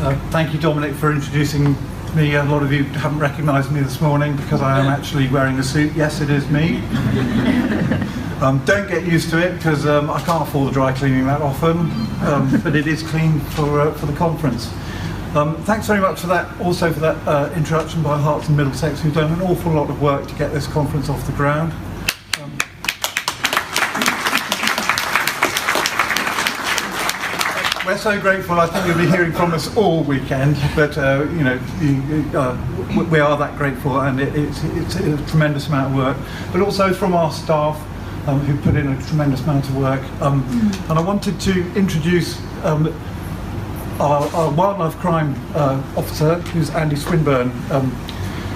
Thank you, Dominic, for introducing me. A lot of you haven't recognised me this morning because I am actually wearing a suit. Yes, it is me. Don't get used to it because I can't afford dry cleaning that often, but it is clean for the conference. Thanks very much for that, also for that introduction by Hearts and Middlesex, who've done an awful lot of work to get this conference off the ground. We're so grateful. I think you'll be hearing from us all weekend, but you know, we are that grateful, and it's a tremendous amount of work, but also from our staff who put in a tremendous amount of work. And I wanted to introduce our wildlife crime officer, who's Andy Swinburne,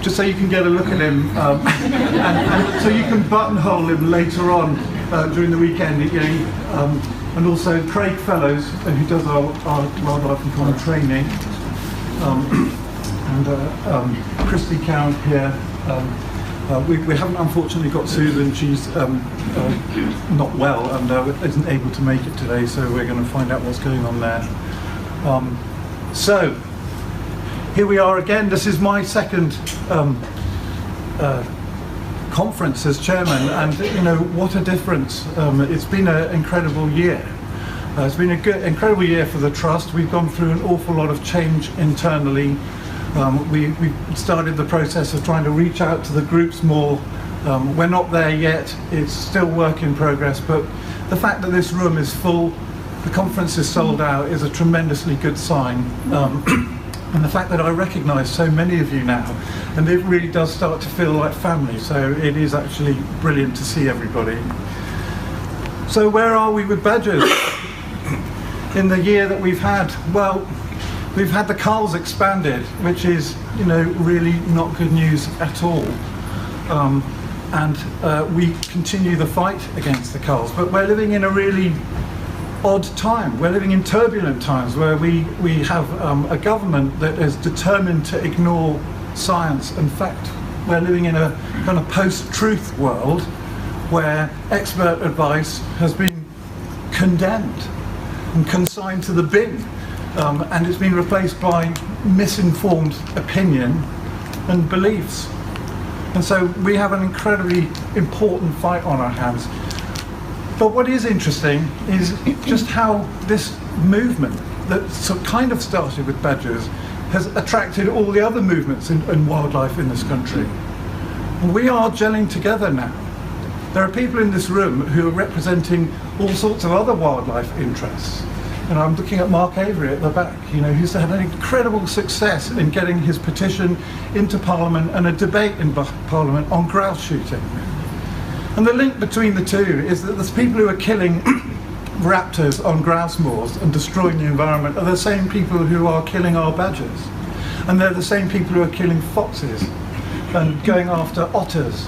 just so you can get a look at him, and so you can buttonhole him later on during the weekend. You know, and also Craig Fellows, who does our wildlife and common training, and Christy Cowan here. We haven't unfortunately got Susan. She's not well and isn't able to make it today, so we're going to find out what's going on there. So here we are again. This is my second conference as chairman, and you know, what a difference. It's been an incredible year. It's been an incredible year for the Trust. We've gone through an awful lot of change internally. We started the process of trying to reach out to the groups more. We're not there yet. It's still work in progress, but the fact that this room is full, the conference is sold out, is a tremendously good sign. And the fact that I recognise so many of you now, and it really does start to feel like family, so it is actually brilliant to see everybody. So where are we with badgers? In the year that we've had, well, we've had the culls expanded, which is, you know, really not good news at all. And we continue the fight against the culls, but we're living in a really odd time. We're living in turbulent times where we have a government that is determined to ignore science and fact. We're living in a kind of post-truth world where expert advice has been condemned and consigned to the bin, and it's been replaced by misinformed opinion and beliefs. And so we have an incredibly important fight on our hands. But what is interesting is just how this movement that kind of started with badgers has attracted all the other movements in wildlife in this country. And we are gelling together now. There are people in this room who are representing all sorts of other wildlife interests. And I'm looking at Mark Avery at the back, you know, who's had an incredible success in getting his petition into Parliament and a debate in Parliament on grouse shooting. And the link between the two is that there's people who are killing raptors on grouse moors and destroying the environment are the same people who are killing our badgers. And they're the same people who are killing foxes and going after otters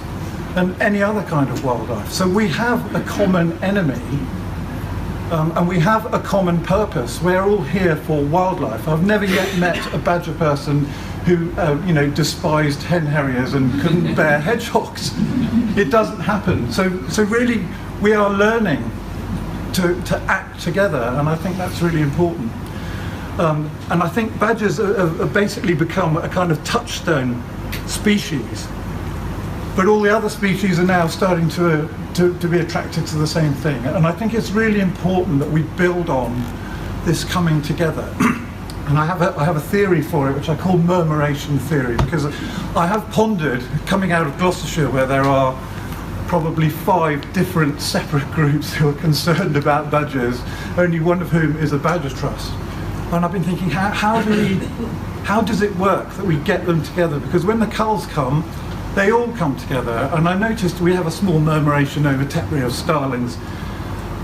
and any other kind of wildlife. So we have a common enemy, and we have a common purpose. We're all here for wildlife. I've never yet met a badger person who you know, despised hen harriers and couldn't bear hedgehogs. It doesn't happen. So really, we are learning to act together, and I think that's really important. And I think badgers have basically become a kind of touchstone species, but all the other species are now starting to be attracted to the same thing. And I think it's really important that we build on this coming together. And I have a theory for it, which I call murmuration theory, because I have pondered, coming out of Gloucestershire, where there are probably 5 different separate groups who are concerned about badgers, only one of whom is a Badger Trust. And I've been thinking, how does it work that we get them together? Because when the culls come, they all come together. And I noticed we have a small murmuration over Tetbury of starlings.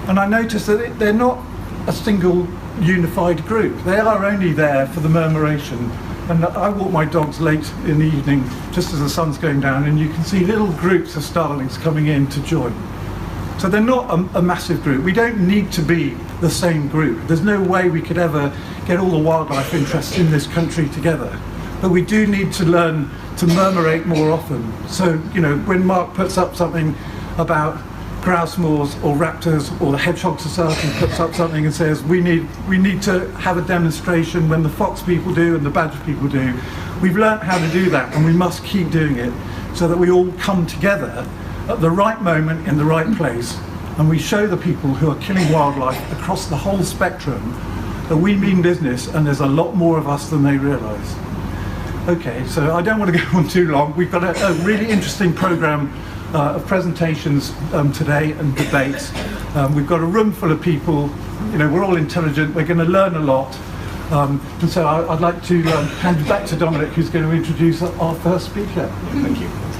And I noticed that they're not a single unified group. They are only there for the murmuration. And I walk my dogs late in the evening, just as the sun's going down, and you can see little groups of starlings coming in to join. So they're not a massive group. We don't need to be the same group. There's no way we could ever get all the wildlife interests in this country together. But we do need to learn to murmurate more often. So, you know, when Mark puts up something about grouse moors or raptors, or the Hedgehog Society puts up something and says we need to have a demonstration when the fox people do and the badger people do. We've learnt how to do that, and we must keep doing it so that we all come together at the right moment in the right place, and we show the people who are killing wildlife across the whole spectrum that we mean business, and there's a lot more of us than they realise. Okay, so I don't want to go on too long. We've got a really interesting programme of presentations today and debates. We've got a room full of people. You know, we're all intelligent. We're going to learn a lot. And so I'd like to hand you back to Dominic, who's going to introduce our first speaker. Thank you.